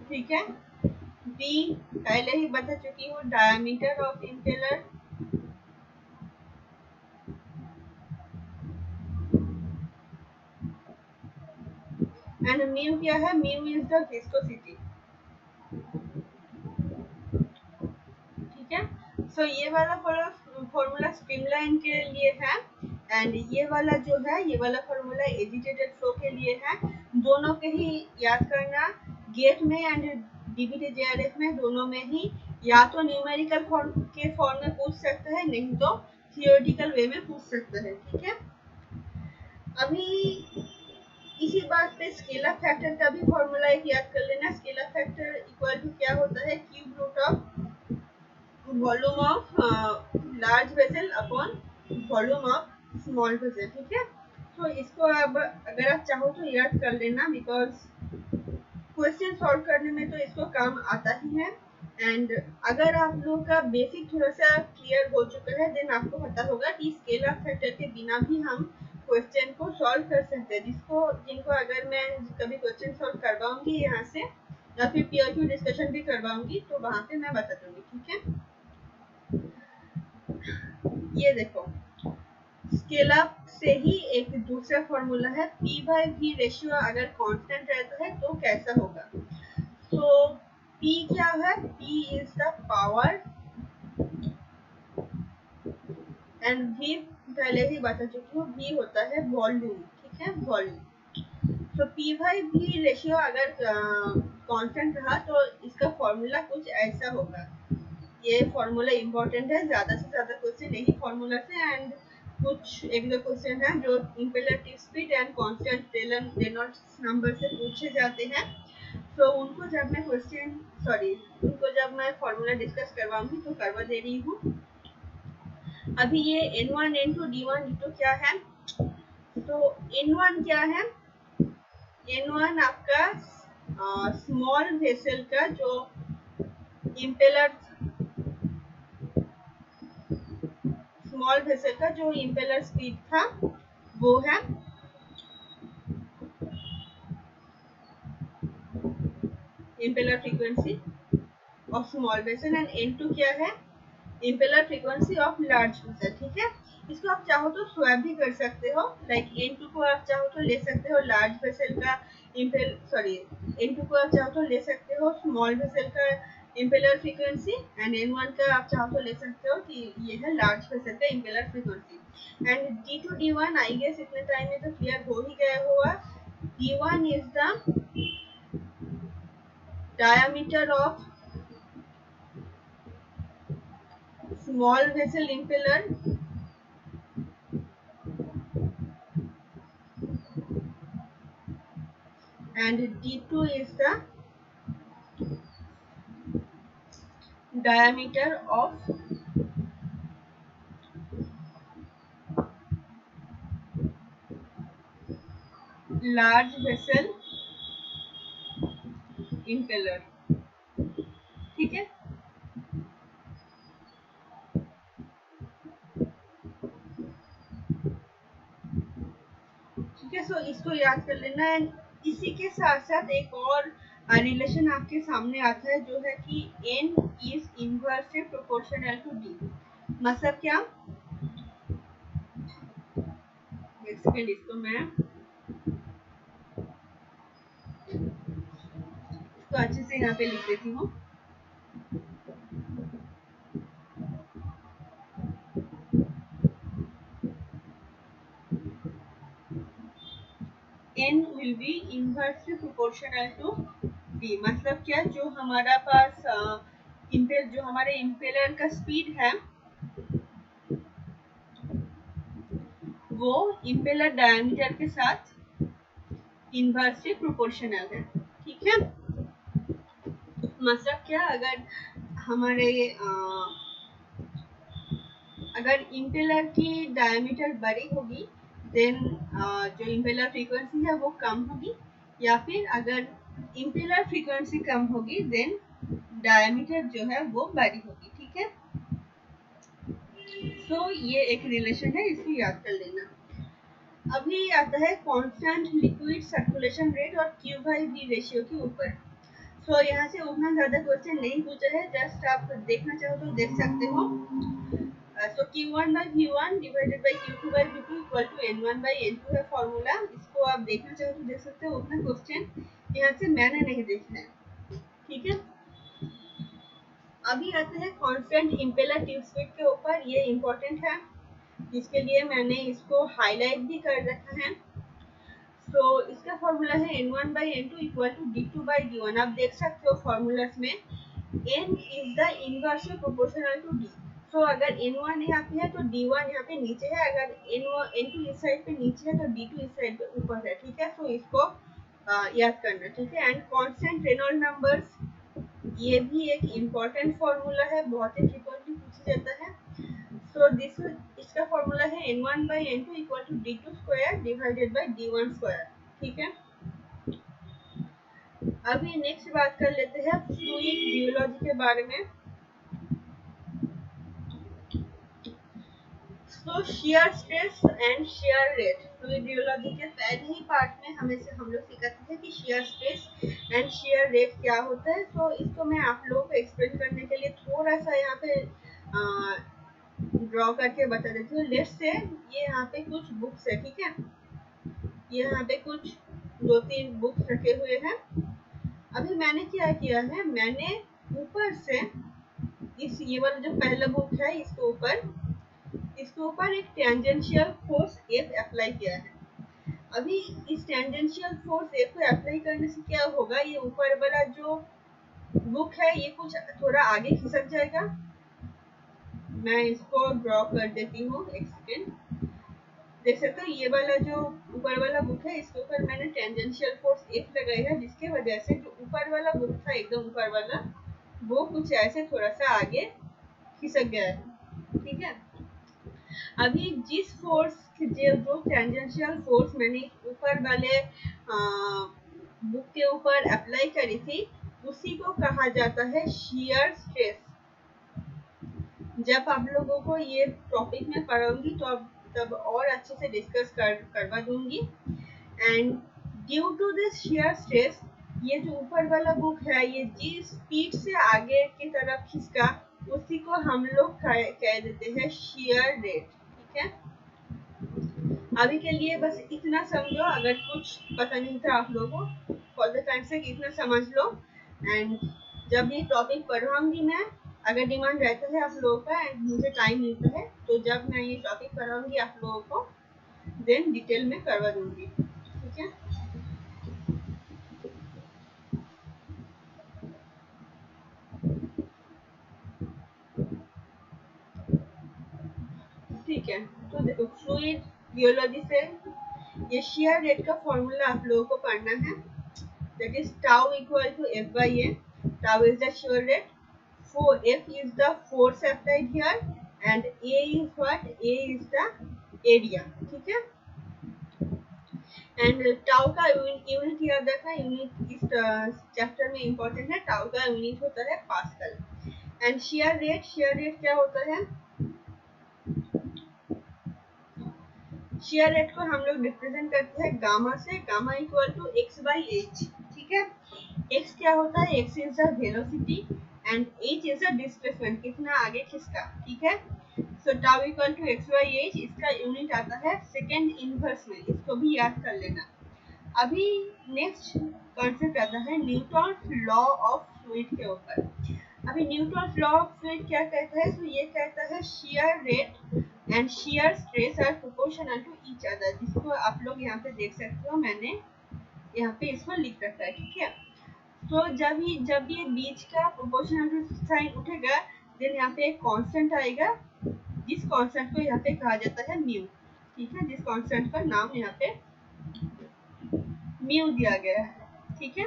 [SPEAKER 1] ठीक है। बी पहले ही बता चुकी हूँ, diameter of impeller, and mu क्या है? म्यू इज द विस्कोसिटी, ठीक है। सो ये वाला फॉर्मूला स्ट्रीमलाइन के लिए है, एंड ये वाला जो है, ये वाला फॉर्मूला एजिटेटेड फ्लो के लिए है। दोनों के ही याद करना, गेट में एंड डीबीटी जेआरएफ में, दोनों में ही या तो न्यूमेरिकल फॉर्म में पूछ सकता है, नहीं तो थियोरेटिकल वे में पूछ सकता है, ठीक है। अभी इसी बात पे स्केलर फैक्टर का भी फॉर्मूला एक याद कर लेना। स्केलर फैक्टर इक्वल टू क्या होता है? Cube root of volume of large vessel upon volume of small vessel, ठीक है। तो इसको अब अगर आप चाहो तो याद कर लेना, बिकॉज क्वेश्चन सॉल्व करने में तो इसको काम आता ही है। एंड अगर आप लोगों का बेसिक थोड़ा सा क्लियर हो चुका है, देन आपको पता होगा कि स्केलर फैक्टर के बिना भी हम क्वेश्चन को सॉल्व कर सकते हैं। जिनको अगर मैं कभी क्वेश्चन सॉल्व करवाऊंगी यहाँ से, या फिर पीयर क्यू डिस्कशन भी करवाऊंगी, तो वहां पे मैं बता दूंगी, ठीक है। ये देखो, स्केल अप से ही एक दूसरा फॉर्मूला है, पी बाय वी रेशियो अगर कांस्टेंट रहता है तो कैसा होगा? तो पी क्या है? P is the power, and V पहले ही बता चुकी हूँ, वी होता है वॉल्यूम, ठीक है, वॉल्यूम। तो पी बाय वी रेशियो अगर कांस्टेंट रहा तो इसका फॉर्मूला कुछ ऐसा होगा। ये फॉर्मूला इम्पोर्टेंट है, ज्यादा से ज्यादा क्वेश्चन यही फॉर्मूला से, एंड कुछ एक दो क्वेश्चन है जो impeller tip speed and constant Reynolds number से पूछे जाते हैं। तो उनको जब मैं फॉर्मूला डिस्कस करवाऊंगी तो करवा दे रही हूँ। अभी ये N1 N2 D1 D2 क्या है? तो N1 क्या है? N1 आपका स्मॉल वेसल का जो इम्पेलर, स्मॉल वेसल का जो इम्पेलर स्पीड था वो है impeller frequency of small vessel, and N2 क्या है? Impeller frequency of large vessel, ठीक है। इसको आप चाहो तो स्वैप भी कर सकते हो, लाइक N2 को आप चाहो तो ले सकते हो लार्ज वेसल का N2 को आप चाहो तो ले सकते हो स्मॉल वेसल का इम्पेलर फ्रीक्वेंसी, एंड N1 का आप चाहो तो ले सकते हो कि ये है लार्ज वेसल का impeller frequency. And D2 D1 I guess इतने टाइम में तो क्लियर हो ही गया होगा। D1 is the diameter of small vessel impeller, and d2 is the diameter of large vessel impeller। ठीक है, ठीक है। सो इसको याद कर लेना है। इसी के साथ साथ एक और रिलेशन आपके सामने आता है जो है कि n is inversely proportional to d। मतलब क्या, एक सेकेंड, इसको मैं इसको अच्छे से यहाँ पे लिख देती हूँ। n will be inversely proportional to d। मतलब क्या, जो हमारा पास जो हमारे इम्पेलर का स्पीड है वो इम्पेलर डायमीटर के साथ इनवर्सली प्रोपोर्शनल है। ठीक है, मतलब क्या, अगर हमारे अगर इम्पेलर की डायमीटर बड़ी होगी देन जो इम्पेलर फ्रीक्वेंसी है वो कम होगी, या फिर अगर इम्पेलर फ्रीक्वेंसी कम होगी देन डायमीटर जो है वो बड़ी होगी। ठीक है, तो ये एक रिलेशन है, इसको याद कर लेना। अभी आता है कांस्टेंट लिक्विड सर्कुलेशन रेट और Q/V रेशियो के ऊपर। सो यहाँ से उतना ज्यादा क्वेश्चन नहीं पूछा है, जस्ट आप देखना चाहो तो देख सकते हो। So Q1 by V1 divided by Q2 by V2 equal to N1 by N2 है फॉर्मूला। इसको आप देखना चाहो तो देख सकते हो, उतना क्वेश्चन यहाँ से मैंने नहीं देखना है। ठीक है, अभी आते हैं कांस्टेंट इम्पेलर ट्यूब स्पीड के ऊपर। ये इम्पोर्टेंट है, इसके लिए मैंने इसको हाईलाइट भी कर रखा है। तो इसका फॉर्मूला है N1 by N2 equal to D2 by D1। आप देख सकते हो फॉर्मूलास में N is the inversely proportional to D। तो अगर N1 यहाँ पे है तो D1 यहाँ पे नीचे है, अगर N2 इस साइड पे नीचे है तो D2 इस साइड पे ऊपर है। ठीक है, तो इसको याद करना। ठीक है, एंड कांस्टेंट रेनॉल्ड नंबर्स, ये भी एक इम्पोर्टेंट फॉर्मूला है, बहुत ही फ्रीक्वेंटली पूछा जाता है। सो दिस इसका फॉर्मूला है N1 by N2 equal to D2 square divided by D1 square. ठीक है, अभी नेक्स्ट बात कर लेते हैं फ्लूइड रियोलॉजी के बारे में। तो shear stress and shear rate, fluid rheology के पहले ही पार्ट में हम लोग सिखाते थे कि shear stress and shear rate क्या होता है। तो इसको मैं आप लोगों को एक्सप्लेन करने के लिए थोड़ा सा यहाँ पे ड्रॉ करके बता देती हूँ। लेट्स से ये यहाँ पे कुछ बुक्स है। ठीक है, ये यहाँ पे कुछ 2-3 बुक्स रखे हुए हैं। अभी मैंने क्या किया है, मैंने ऊपर से ये वाला जो पहला बुक है इसके ऊपर एक टेंजेंशियल फोर्स F अप्लाई किया है। अभी इस टेंजेंशियल फोर्स F को अप्लाई करने से क्या होगा, ये ऊपर वाला जो बुक है ये कुछ थोड़ा आगे खिसक जाएगा। मैं इसको ड्रॉ कर देती हूँ, एक सेकेंड। देख सकते हो ये वाला जो ऊपर वाला बुक है इसके ऊपर मैंने टेंजेंशियल फोर्स F लगाई है, जिसके वजह से जो ऊपर वाला बुक था एकदम ऊपर वाला वो कुछ ऐसे थोड़ा सा आगे खिसक गया है। ठीक है, अभी जिस फोर्स जो टेंजेंशियल फोर्स मैंने ऊपर वाले बुक के ऊपर अप्लाई करी थी उसी को कहा जाता है शियर स्ट्रेस। जब आप लोगों को ये टॉपिक में पढ़ाऊंगी तो अब तब और अच्छे से डिस्कस करवा दूंगी। And due to this shear stress, ये जो ऊपर वाला बुक है ये जिस स्पीड से आगे की तरफ खिसका उसी को हम लोग कह देते हैं शियर रेट। ठीक है, अभी के लिए बस इतना समझो, अगर कुछ पता नहीं था आप लोगों को फॉर द टाइम से इतना समझ लो। एंड जब ये टॉपिक पढ़ाऊंगी मैं, अगर डिमांड रहता है आप लोगों का एंड मुझे टाइम मिलता है तो जब मैं ये टॉपिक पढ़ाऊंगी आप लोगों को देन डिटेल में करवा दूंगी। ठीक है, ठीक है। तो देखो फ्लूइड रियोलॉजी से ये शियर रेट का फॉर्मूला आप लोगों को पढ़ना है। that is tau equal to F by A. Tau is the shear rate. F is the force applied here and A is what? A is the area. ठीक है, एंड टाउ का unit याद रखना, यूनिट इस chapter में important है। Tau का unit होता है पास्कल। एंड शियर रेट क्या होता है? शियर रेट को हम लोग रिप्रेजेंट करते हैं गामा से, gamma equal to X by H. ठीक है, एक्स क्या होता है? X is the velocity and H is the displacement, कितना आगे खिसका। ठीक है, so tau equal to X by H, इसका यूनिट आता है सेकेंड इनवर्स में, इसको भी याद कर लेना। अभी नेक्स्ट कॉन्सेप्ट आता है न्यूटन लॉ ऑफ फ्लूइड के ऊपर। अभी न्यूटन लॉ ऑफ फ्लूइड क्या कहता है? तो ये कहता है shear rate and shear stress are proportional to each other, जिसको आप लोग यहाँ पे देख सकते हो, मैंने यहाँ पे इसको लिख रखा है। ठीक है, तो जब ये बीच का प्रोपोर्शनल साइन उठेगा, देन यहाँ पे एक कांस्टेंट आएगा, जिस कांस्टेंट को यहाँ पे कहा जाता है म्यू। ठीक है, जिस कांस्टेंट का नाम यहाँ पे म्यू दिया गया है। ठीक है,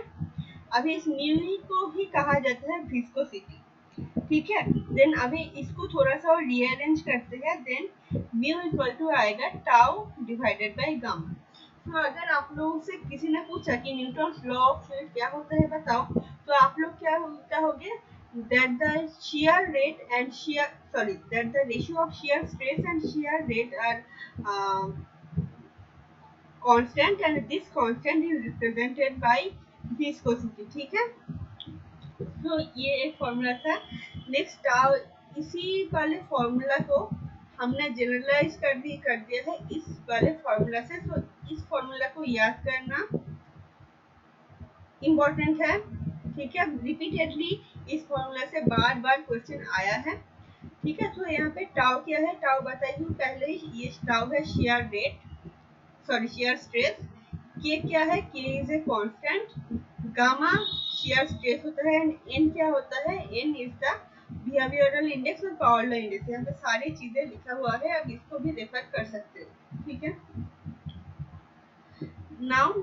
[SPEAKER 1] अभी इस म्यू को ही कहा जाता है विस्कोसिटी। ठीक है, देन अभी इसको थोड़ा सा और रीअरेंज करते हैं, देन म्यू इक्वल टू आएगा टाउ डिवाइडेड बाय गामा। तो अगर आप लोगों से किसी ने पूछा कि न्यूटन लॉ ऑफ फ्लूइड क्या होता है बताओ, तो आप लोग क्या होगे? that the shear rate and that the ratio of shear stress and shear rate are constant and this constant is represented by viscosity। ठीक है, तो ये एक फॉर्मूला था। नेक्स्ट इसी वाले फॉर्मूला को हमने जनरलाइज कर दिया है इस वाले फॉर्मूला से। तो इस फॉर्मूला को याद करना इम्पोर्टेंट है। ठीक है, रिपीटेडली इस फॉर्मूला से बार बार क्वेश्चन आया है। ठीक है, तो यहाँ पे टाउ क्या है? टाउ बताइए पहले ही, ये टाउ है शियर स्ट्रेस। के क्या है? K is a constant. Gamma shear stress होता है एंड एन क्या होता है? N is the behavioural index और पावर लॉ इंडेक्स। यहाँ पे सारी चीजें लिखा हुआ है, आप इसको भी रेफर कर सकते हो। ठीक है, नाउ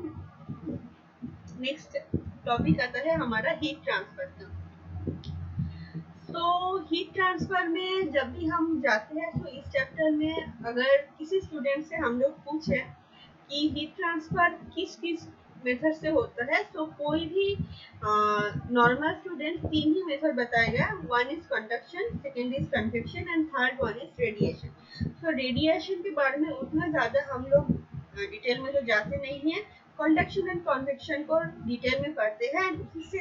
[SPEAKER 1] नेक्स्ट टॉपिक आता है हमारा हीट ट्रांसफर का। तो हीट ट्रांसफर में जब भी हम जाते हैं, तो इस चैप्टर में अगर किसी स्टूडेंट से हम लोग पूछे कि हीट ट्रांसफर किस मेथड से होता है, तो कोई भी नॉर्मल स्टूडेंट 3 ही मेथड बताएगा। One is conduction, second is convection and third one is radiation. तो रेडिएशन के बारे में उतना ज़्यादा हम लोग डिटेल में तो जाते नहीं हैं। कंडक्शन एंड कन्वेक्शन को डिटेल में पढ़ते हैं, उसी से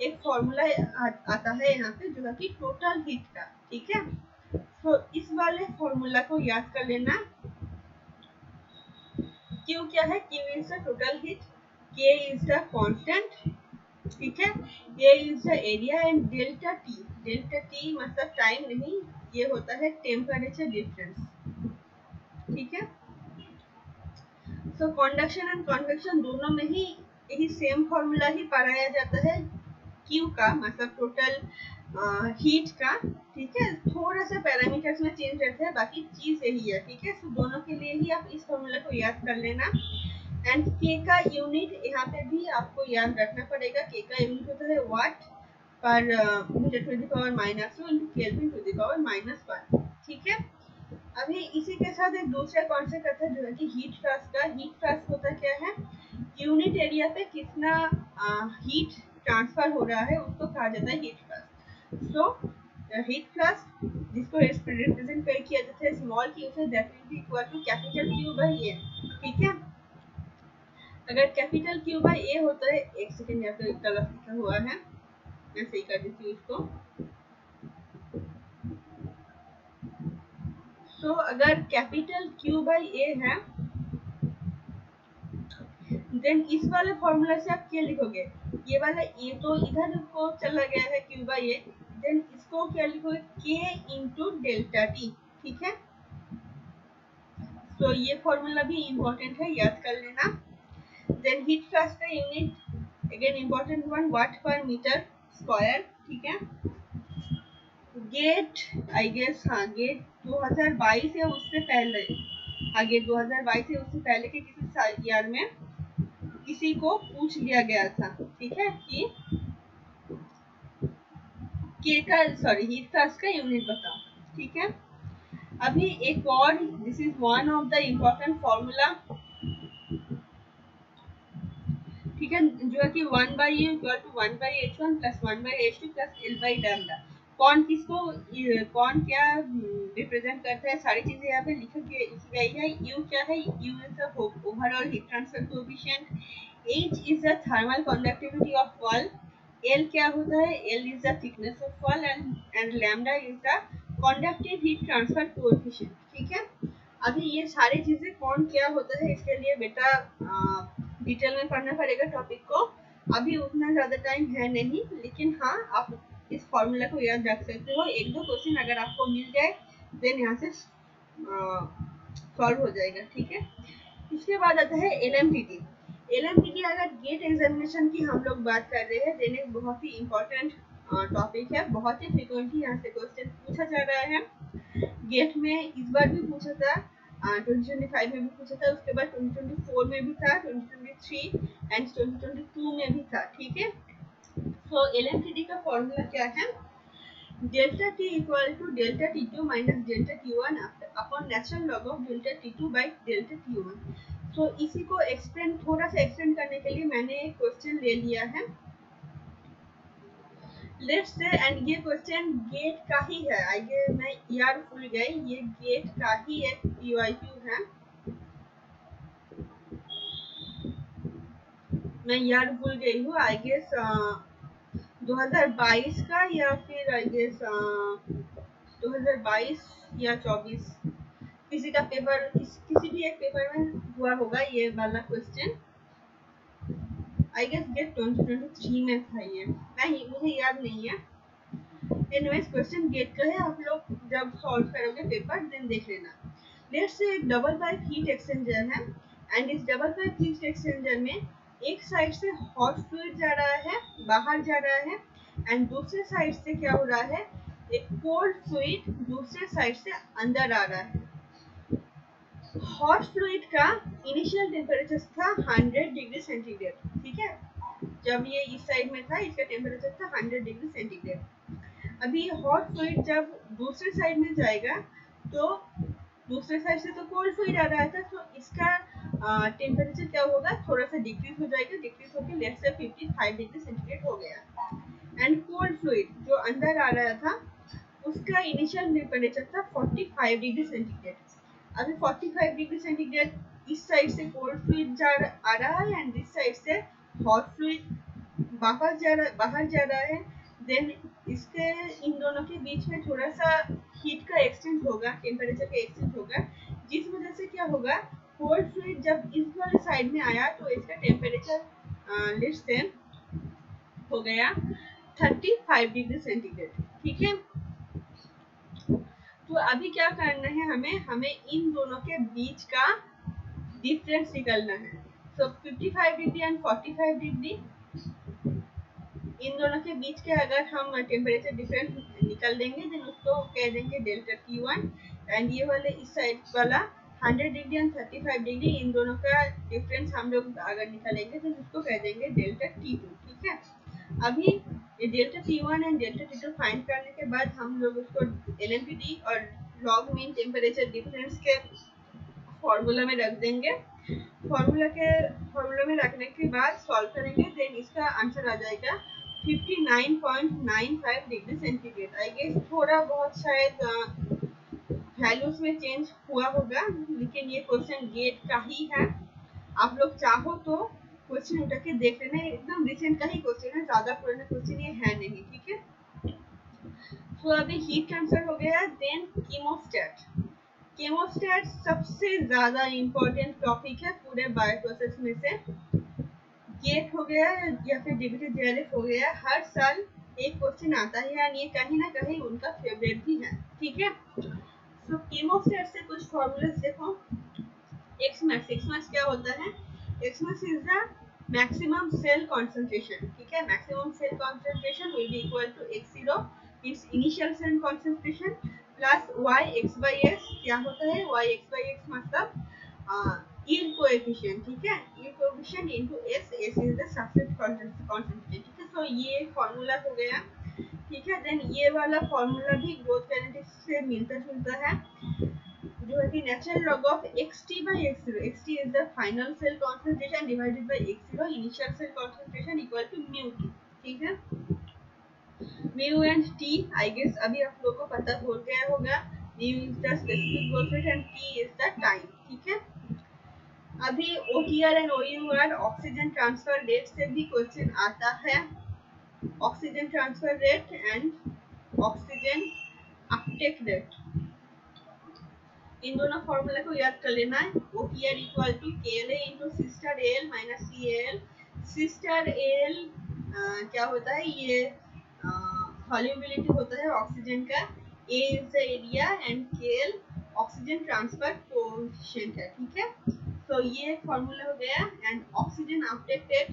[SPEAKER 1] एक फॉर्मूला आता है यहाँ पे, जो है कि टोटल हीट का। ठीक है, तो इस वाले फॉर्मूला को याद कर लेना। Q क्या है? Q is the total heat, K is the constant, ठीक है, A is the area and delta T मतलब टाइम नहीं, ये होता है टेम्परेचर डिफरेंस। ठीक है, सो कंडक्शन एंड कन्वेक्शन दोनों में ही यही सेम फॉर्मूला ही पढ़ाया जाता है। Q का मतलब टोटल हीट का। ठीक है, थोड़ा सा पैरामीटर्स में चेंज रहता है, बाकी चीज यही है। ठीक है, सो दोनों के लिए ही आप इस फॉर्मूला को याद कर लेना। एंड के का यूनिट यहाँ पे भी आपको याद रखना पड़ेगा। के का यूनिट होता है watt per metre to the power -2 into kelvin to the power -1। ठीक है, अभी इसी के साथ एक दूसरा कॉन्सेप्ट आता है, जो है कि हीट फ्लक्स का। हीट फ्लक्स होता क्या है? यूनिट एरिया पे कितना हीट ट्रांसफर हो रहा है, उसको कहा जाता है heat flux. So heat flux जिसको रिप्रेजेंट किया जाता है स्मॉल क्यू से, that will be equal to capital Q by A. ठीक है, अगर कैपिटल क्यू बाई ए होता है, एक सेकेंड यहाँ पे गलत लिखा हुआ है, मैं सही कर देती हूँ इसको। तो अगर कैपिटल क्यू बाई ए है, देन इस वाले फॉर्मूला से आप क्या लिखोगे? ये वाला ए तो इधर को चला गया है क्यू बाई ए, देन इसको क्या लिखोगे? के इंटू डेल्टा टी। ठीक है, तो ये फॉर्मूला भी इम्पोर्टेंट है, याद कर लेना। देन हीट फ्लक्स का यूनिट अगेन इम्पोर्टेंट वन, वाट पर मीटर स्क्वायर। ठीक है, गेट आई गेस, हाँ गेट 2022 या उससे पहले, हाँ गेट 2022 या उससे पहले के किसी ईयर में किसी को पूछ लिया गया था, ठीक है, कि के का सॉरी हीट फ्लास्क का यूनिट बताओ, ठीक है। अभी एक और, this is one of the important formula, ठीक है, जो है कि 1/u इक्वल टू 1/h1 plus 1/h2 plus L by lambda. कौन किसको, कौन क्या रिप्रेजेंट करता है, सारी चीजें यहाँ पे लिखी गई है। U क्या है, U is the overall heat transfer coefficient, H is the thermal conductivity of wall, L क्या होता है, L is the thickness of wall and lambda is the conductive heat transfer coefficient, ठीक है। अभी ये सारी चीजें कौन क्या होता है, इसके लिए बेटा डिटेल में पढ़ना पड़ेगा टॉपिक को। अभी उतना ज्यादा टाइम है नहीं, लेकिन हाँ आप इस फॉर्मूला को याद रख सकते हो। एक दो क्वेश्चन अगर आपको मिल जाए देन यहाँ से सॉल्व हो जाएगा, ठीक है। इसके बाद आता है LMTT। LMTT अगर गेट एग्जामिनेशन की हम लोग बात कर रहे हैं देन एक बहुत ही इम्पोर्टेंट टॉपिक है, बहुत ही फ्रिक्वेंटली यहाँ से क्वेश्चन पूछा जा रहा है। गेट में इस बार भी पूछा था, 2025 में भी पूछा था, उसके बाद 2024 में भी था, 2023 एंड 2022 में भी था, ठीक है। तो LMTD का फॉर्मूला क्या है, delta T equal to delta T2 minus delta T1 upon natural log of delta T2 by delta T1। तो इसी को एक्सटेंड, थोड़ा सा एक्सटेंड करने के लिए मैंने एक क्वेश्चन ले लिया है, लेट्स से, एंड ये क्वेश्चन गेट का ही है। आइए मैं यार भूल गई, ये गेट का ही एक पीवाईक्यू है, मैं यार भूल गई हूँ। आई गेस 2022 का या फिर आई गेस 2022 या 24 किसी का पेपर, किसी भी एक पेपर में हुआ होगा ये वाला क्वेश्चन। आई गेस गेट 2023 में था ये, नहीं मुझे याद नहीं है। एनीवेज क्वेश्चन गेट का है, आप लोग जब सॉल्व करोगे पेपर देन देख लेना। लेट्स से एक डबल पाइप हीट एक्सचेंजर है एंड इस डबल पाइप हीट एक्सचेंजर में एक साइड से हॉट फ्लूइड जा रहा है, बाहर जा रहा है, एंड दूसरे साइड से क्या हो रहा है, एक कोल्ड फ्लूइड दूसरे साइड से अंदर आ रहा है। हॉट फ्लूइड का इनिशियल टेम्परेचर था 100 डिग्री सेंटीग्रेड, ठीक है। जब ये इस साइड में था इसका टेम्परेचर था 100 डिग्री सेंटीग्रेड। अभी हॉट फ्लूइड जब दूसरे साइड में जाएगा तो दूसरे साइड से तो कोल्ड फ्लूइड आ रहा था, तो इसका टेम्परेचर क्या होगा, थोड़ा सा डिक्रीज हो जाएगा, डिक्रीज होकर लेट्स से 55 डिग्री सेंटीग्रेड हो गया। एंड कोल्ड फ्लूइड जो अंदर आ रहा था उसका इनिशियल टेम्परेचर था 45 डिग्री सेंटीग्रेड। अभी 45 डिग्री सेंटीग्रेड इस साइड से कोल्ड फ्लूइड आ रहा है एंड दिस साइड से हॉट फ्लूइड बाहर जा रहा है। देन इसके इन दोनों के बीच में थोड़ा सा हीट का एक्सचेंज होगा, टेम्परेचर का एक्सचेंज होगा, जिस वजह से क्या होगा, कोल्ड फ्लूइड जब इस वाले साइड में आया तो इसका टेम्परेचर लेट्स से हो गया 35 डिग्री सेंटीग्रेड, ठीक है। तो अभी क्या करना है, हमें इन दोनों के बीच का डिफरेंस निकालना है। सो 55 डिग्री एंड 45 डिग्री, इन दोनों के बीच के अगर हम टेम्परेचर डिफरेंस निकाल देंगे देन उसको कह देंगे डेल्टा T1, एंड ये वाले इस साइड वाला 100 डिग्री एंड 35 डिग्री, इन दोनों का डिफरेंस हम लोग अगर निकालेंगे तो उसको कह देंगे डेल्टा T2, ठीक है। अभी ये delta T1 and delta T2 find करने के बाद हम लोग उसको LMTD और लॉग मीन टेम्परेचर डिफरेंस के फॉर्मूला में रख देंगे। फॉर्मूला में रखने के बाद सॉल्व करेंगे देन इसका आंसर आ जाएगा 59.95 डिग्री सेंटीग्रेड। आई गेस थोड़ा बहुत शायद वैल्यूज में चेंज हुआ होगा, लेकिन ये क्वेश्चन गेट का ही है। आप लोग चाहो तो क्वेश्चन उठा के देख लेना, एकदम रिसेंट का ही क्वेश्चन है, ज्यादा पुराना क्वेश्चन ये है नहीं, ठीक है। तो अभी हीट ट्रांसफर हो गया, देन कीमोस्टेट। कीमोस्टेट सबसे ज्यादा इम्पोर्टेंट टॉपिक है पूरे बायोप्रोसेस में से। गेट हो गया या फिर डीबीटी जेआरएफ हो गया, हर साल एक क्वेश्चन आता है और ये कहीं ना कहीं उनका फेवरेट भी है, ठीक है। तो कीमोस्टेट से कुछ फॉर्मूलाज देखो। एक्समैक्स क्या होता है, X max is the maximum cell concentration, ठीक है। Maximum cell concentration will be equal to x0 it's initial cell concentration plus y x by x। क्या होता है y x by x, मतलब yield coefficient, ठीक है, yield coefficient into s, s is the substrate concentration, ठीक है। तो ये फॉर्मूला हो गया, ठीक है। देन ये वाला फॉर्मूला भी ग्रोथ काइनेटिक्स से मिलता जुलता है, जो है कि natural log of xt by x0, xt is the final cell concentration divided by x0 initial cell concentration equal to mu t, ठीक है। mu and t I guess अभी आप लोगों को पता हो गया होगा, mu is the specific growth rate and t is the time, ठीक है। अभी OTR and OUR oxygen transfer rate से भी क्वेश्चन आता है, oxygen transfer rate and oxygen uptake rate, इन दोनों फॉर्मूला को याद कर लेना है। OTR equal to KLa into C star AL minus CAL, C star AL क्या होता है, ये सॉल्युबिलिटी होता है ऑक्सीजन का, A is the area and KL oxygen transfer coefficient है, ठीक है। तो ये एक फॉर्मूला हो गया। And oxygen uptake rate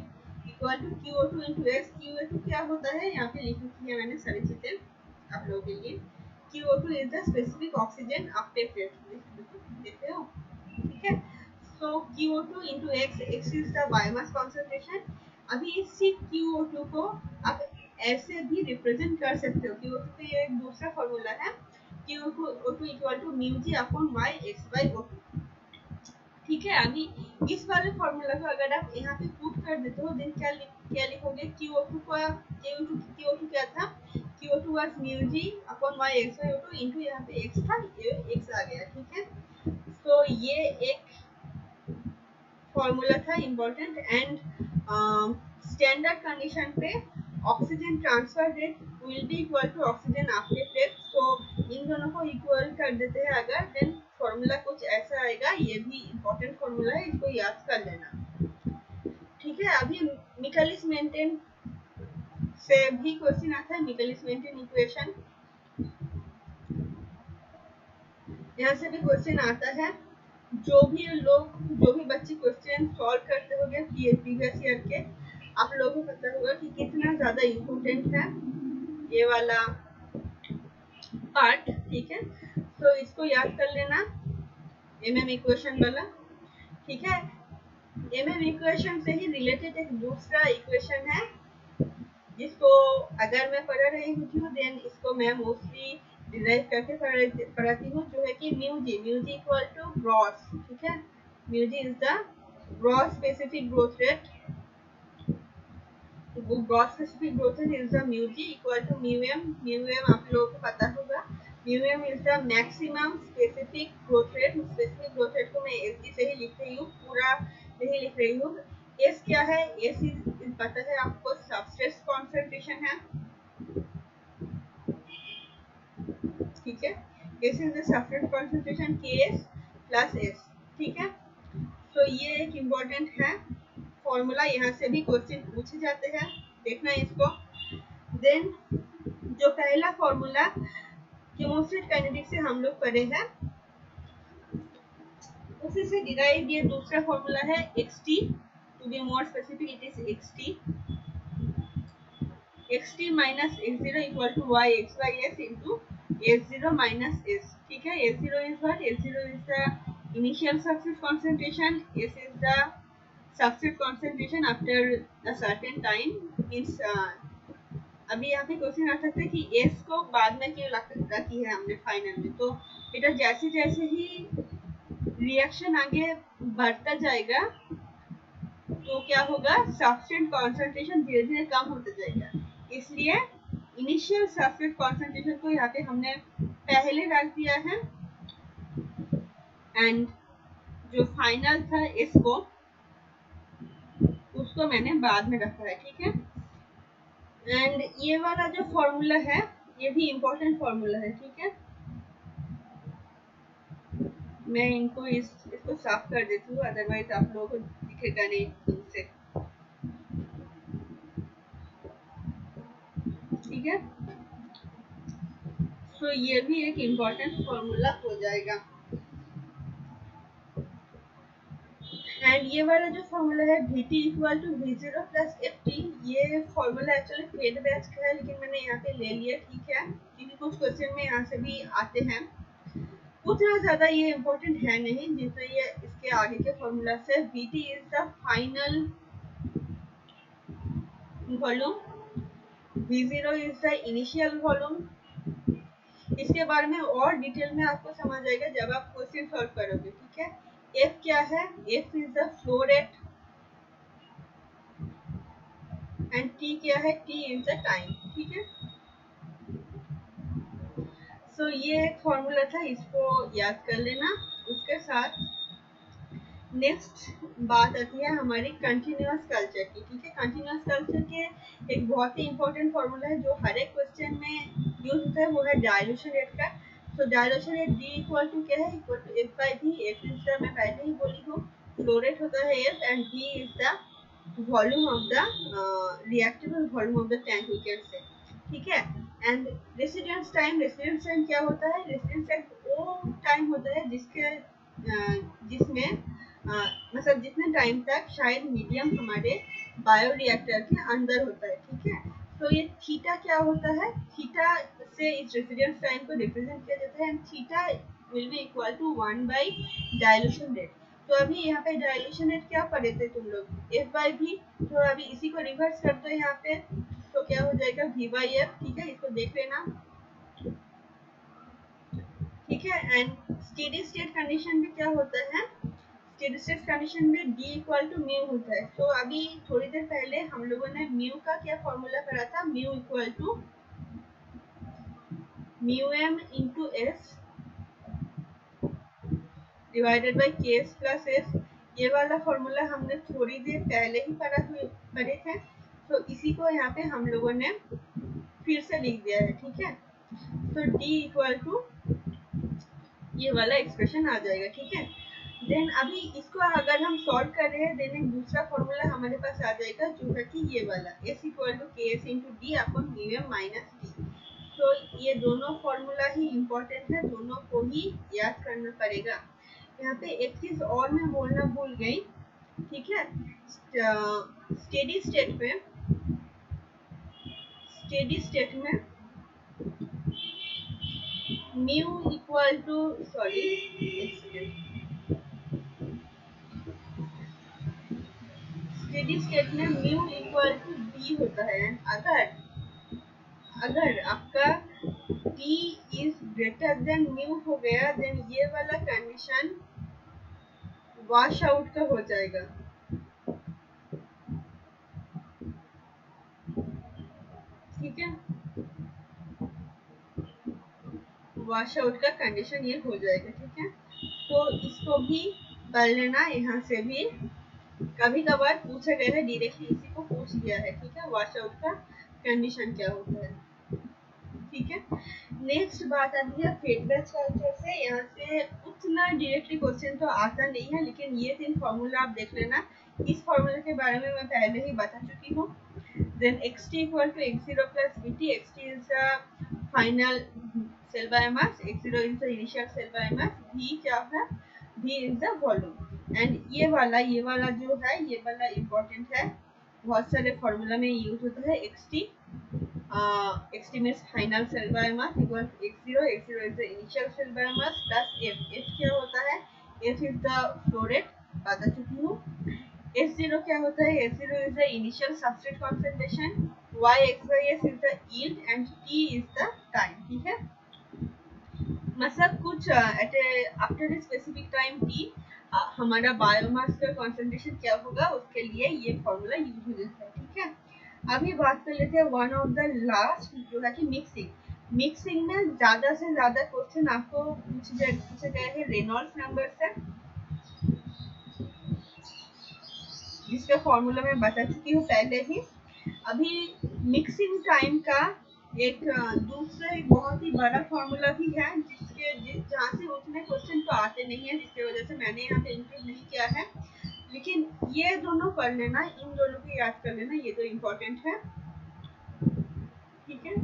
[SPEAKER 1] equal to QO2 into S, QO2 क्या होता है यहाँ पे लिख रखी है मैंने सारी चीजें आप लोगों के लिए। QO2 is the specific oxygen uptake rate, देखते हो, ठीक है। So QO2 into X, X is the biomass concentration। अभी इसी QO2 को आप ऐसे भी रिप्रेजेंट कर सकते हो, QO2 का ये एक दूसरा फॉर्मूला है, QO2 equal to mu G upon Y X by O2, ठीक है। अभी इस वाले फॉर्मूला को अगर आप यहाँ पे पुट कर देते हो देन क्या लिखोगे, QO2 क्या था, QO2 was mu g upon y x by O2 into यहाँ पे x था, ये x आ गया, ठीक है। तो ये एक फॉर्मूला था इम्पोर्टेंट। एंड स्टैंडर्ड कंडीशन पे oxygen transfer rate will be equal to oxygen uptake rate, तो इन दोनों को इक्वल कर देते हैं अगर, देन फॉर्मूला कुछ ऐसा आएगा। ये भी इम्पोर्टेंट फॉर्मूला है, इसको याद कर लेना, ठीक है। अभी मिकलिस मेंटेन से भी क्वेश्चन आता है, मिकलिस मेंटेन इक्वेशन, यहाँ से भी क्वेश्चन आता है। जो भी बच्चे क्वेश्चन सॉल्व करते होंगे प्रीवियस ईयर के, आप लोगों को पता होगा कि कितना ज्यादा इम्पोर्टेंट है ये वाला पार्ट, ठीक है। तो इसको याद कर लेना, MM इक्वेशन वाला, ठीक है। MM इक्वेशन से ही रिलेटेड एक दूसरा इक्वेशन है जिसको अगर मैं पढ़ा रही हूँ देन इसको मैं मोस्टली डिराइव करके पढ़ाती हूँ, जो है कि mu G equal to gross, ठीक है। Mu G is the gross specific growth rate, gross specific growth rate is the mu G equal to mu M आप लोगों को पता होगा, mu M is the maximum specific growth rate. Specific growth rate को मैं SD से ही लिख रही हूँ, पूरा नहीं लिख रही हूँ। एस क्या है, एस इज पता है आपको, सबस्ट्रेट कॉन्सेंट्रेशन है, ठीक है। S is the substrate concentration Ks plus S, ठीक है। तो ये एक इम्पोर्टेंट है फॉर्मूला, यहाँ से भी क्वेश्चन पूछे जाते हैं, देखना इसको। देन जो पहला फॉर्मूला केमोस्टेट काइनेटिक्स से हम लोग पढ़े हैं, उसी से डिराइव ये दूसरा फॉर्मूला है xt, to be more specific it is xt minus x0 equal to y x by s into s0 minus s, ठीक है। s0 is what, s0 is the initial substrate concentration, s is the substrate concentration after a certain time, means अभी यहाँ पे question आ सकता है कि s को बाद में क्यों रखी है हमने फाइनल में, तो बेटा जैसे जैसे ही रिएक्शन आगे बढ़ता जाएगा तो क्या होगा, सबस्ट्रेट कॉन्सेंट्रेशन धीरे धीरे कम होता जाएगा, इसलिए इनिशियल सबस्ट्रेट कॉन्सेंट्रेशन को यहाँ पे हमने पहले रख दिया है एंड जो फाइनल था इसको उसको मैंने बाद में रखा है, ठीक है। एंड ये वाला जो फॉर्मूला है ये भी इम्पोर्टेंट फॉर्मूला है, ठीक है। मैं इसको साफ कर देती हूँ, अदरवाइज आप लोगों को दिखेगा नहीं तुमसे, ठीक है। तो ये भी एक इम्पोर्टेंट फॉर्मूला हो जाएगा। एंड ये वाला जो फॉर्मूला है Vt equal to V0 plus Ft, ये फॉर्मूला एक्चुअली फेड बैच का है लेकिन मैंने यहाँ पे ले लिया, ठीक है, क्योंकि कुछ क्वेश्चन में यहाँ से भी आते हैं। उतना ज्यादा ये इम्पोर्टेंट है नहीं जितना ये के आगे के फॉर्मूला से Vt is the final volume, V0 is the initial volume. इसके बारे में और डिटेल में आपको समझ आएगा जब आप क्वेश्चन सॉल्व करोगे, ठीक है। F क्या है? F is the flow rate and T क्या है? T इज द टाइम, ठीक है। सो ये एक फॉर्मूला था, इसको याद कर लेना। उसके साथ नेक्स्ट बात आती है हमारी कंटिन्यूअस कल्चर की, ठीक है। कंटिन्यूअस कल्चर के एक बहुत ही इंपॉर्टेंट फॉर्मूला है जो हर एक क्वेश्चन में यूज होता है, वो है डायल्यूशन रेट का। So dilution rate D equal to क्या है? Equal to F by V। F is the, मैं पहले ही बोली हूँ, फ्लो रेट होता है F, and V is the volume of the reactable volume of the tank, we can say, ठीक है। And residence time, residence time क्या होता है? रेसिडेंस टाइम वो टाइम होता है जिसमें मतलब जितने टाइम तक शायद मीडियम हमारे बायोरिएक्टर के अंदर होता है, ठीक है। तो ये थीटा क्या होता है? थीटा से इस रेसिडेंस टाइम को रिप्रेजेंट किया जाता है, and theta will be equal to 1 by dilution rate. तो अभी यहाँ पे डायल्यूशन रेट क्या पढ़े थे तुम लोग? F by V। तो अभी इसी को रिवर्स कर दो यहाँ पे, तो क्या हो जाएगा? V बाई F, ठीक है। इसको देख लेना, ठीक है। एंड स्टेडी स्टेट कंडीशन में क्या होता है? स्टेडी स्टेट कंडीशन में D इक्वल टू म्यू होता है। तो अभी थोड़ी देर पहले हम लोगों ने म्यू का क्या फॉर्मूला करा था? Mu equal to mu M into S divided by K S plus S. ये वाला फॉर्मूला हमने थोड़ी देर पहले ही पढ़े थे, तो इसी को यहाँ पे हम लोगों ने फिर से लिख दिया है, ठीक है। तो D इक्वल टू ये वाला एक्सप्रेशन आ जाएगा, ठीक है। देन अभी इसको अगर हम सॉल्व कर रहे हैं, देन एक दूसरा फॉर्मूला हमारे पास आ जाएगा जो है कि ये वाला S equal to K S into D upon mu M minus D. तो ये दोनों फॉर्मूला ही इम्पोर्टेंट है, दोनों को ही याद करना पड़ेगा। यहाँ पे एक चीज और मैं बोलना भूल गई, ठीक है। स्टेडी स्टेट में mu equal to, sorry, steady state में म्यू इक्वल टू डी होता है। अगर आपका T is greater than mu हो गया, देन ये वाला कंडीशन वॉश आउट का हो जाएगा, ठीक है। वॉश आउट का कंडीशन ये हो जाएगा, ठीक है। तो इसको भी कर लेना। यहाँ से भी कभी कभार पूछा गया है, डायरेक्टली इसी को पूछ लिया है, ठीक है। वॉश आउट का कंडीशन क्या होता है, ठीक है। नेक्स्ट बात आती है फेड बैच कल्चर से। यहाँ से उतना डायरेक्टली क्वेश्चन तो आता नहीं है, लेकिन ये 3 फॉर्मूला आप देख लेना। इस फॉर्मूला के बारे में मैं पहले ही बता चुकी हूँ। Then xt equal to x0 plus vt। xt is the final cell biomass, x0 is the initial cell biomass, v क्या है? v is the volume. And ये वाला जो है, ये वाला इम्पोर्टेंट है, बहुत सारे फॉर्मूला में यूज होता है। xt means final cell biomass equal to x0 is the initial cell biomass plus f क्या होता है? f is the flow rate, बता चुकी हूँ। s0 क्या होता है? s0 is the initial substrate concentration, y x y s is the yield and t is the time, ठीक है। मतलब कुछ आफ्टर स्पेसिफिक टाइम t हमारा बायोमास का कंसंट्रेशन क्या होगा, उसके लिए ये फॉर्मूला यूज हो जाता है, ठीक है। अभी बात कर लेते हैं वन ऑफ द लास्ट, जो है कि मिक्सिंग में ज्यादा से ज्यादा क्वेश्चन आपको पूछे गए हैं रेनॉल्ड्स नंबर से, जिसका फॉर्मूला मैं बता चुकी हूँ पहले ही। अभी मिक्सिंग टाइम का एक दूसरा एक बहुत ही बड़ा फॉर्मूला भी है, जहाँ से उतने क्वेश्चन तो आते नहीं है, जिसकी वजह से मैंने यहाँ पे इंक्लूड नहीं किया है। लेकिन ये दोनों कर लेना, इन दोनों को याद कर लेना, ये तो इम्पोर्टेंट है, ठीक है।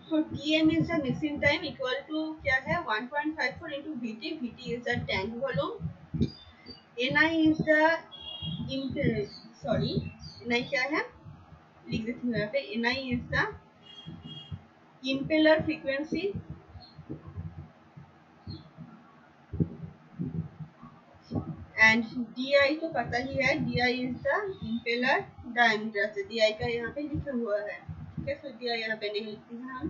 [SPEAKER 1] So Tm is the mixing time equal to क्या है? 1.54 into Vt. Vt is the tank volume. Ni is the Ni क्या है? लिख देती हूँ यहाँ पे। Ni is the impeller frequency and DI तो पता ही है, DI is the impeller diameter, से DI का यहाँ पे लिखा हुआ है, ठीक है। सो DI यहाँ पे नहीं लिखते हैं हम,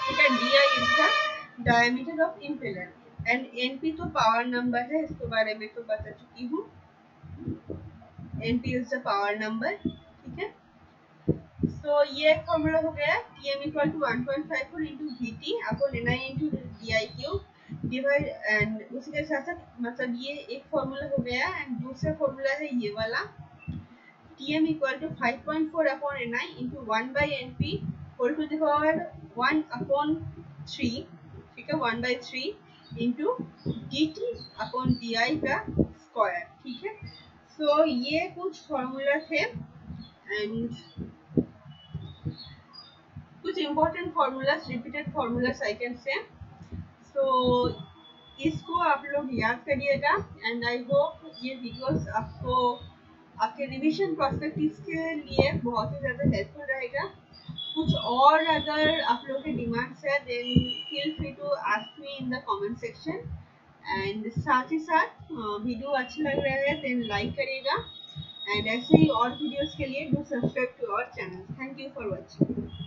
[SPEAKER 1] ठीक है। DI is the diameter of impeller and NP तो पावर नंबर है, इसके बारे में तो बता चुकी हूँ। NP is the power number, ठीक है। तो ये एक फॉर्मूला हो गया, Tm equal to 1.54 into Vt upon Ni into DI divide, and उसी के साथ साथ मतलब ये एक फॉर्मूला हो गया एंड दूसरा फॉर्मूला है ये वाला, Tm equal to 5.4 upon Ni into 1 by Np whole to the power 1 upon 3, ठीक है, 1/3 इंटू Dt अपॉन Di का स्क्वायर, ठीक है। सो ये कुछ फॉर्मूला थे एंड कुछ important formulas, repeated formulas I can say. So इसको आप लोग याद करिएगा एंड आई होप ये वीडियोस आपको आपके रिवीजन पर्सपेक्टिव के लिए बहुत ही ज़्यादा हेल्पफुल रहेगा। कुछ और अगर आप लोगों के डिमांड्स है then feel free to ask me in the comment section, and साथ ही साथ वीडियो अच्छा लग रहा है देन लाइक करिएगा एंड ऐसे ही और वीडियोस के लिए do subscribe to our channel. Thank you for watching.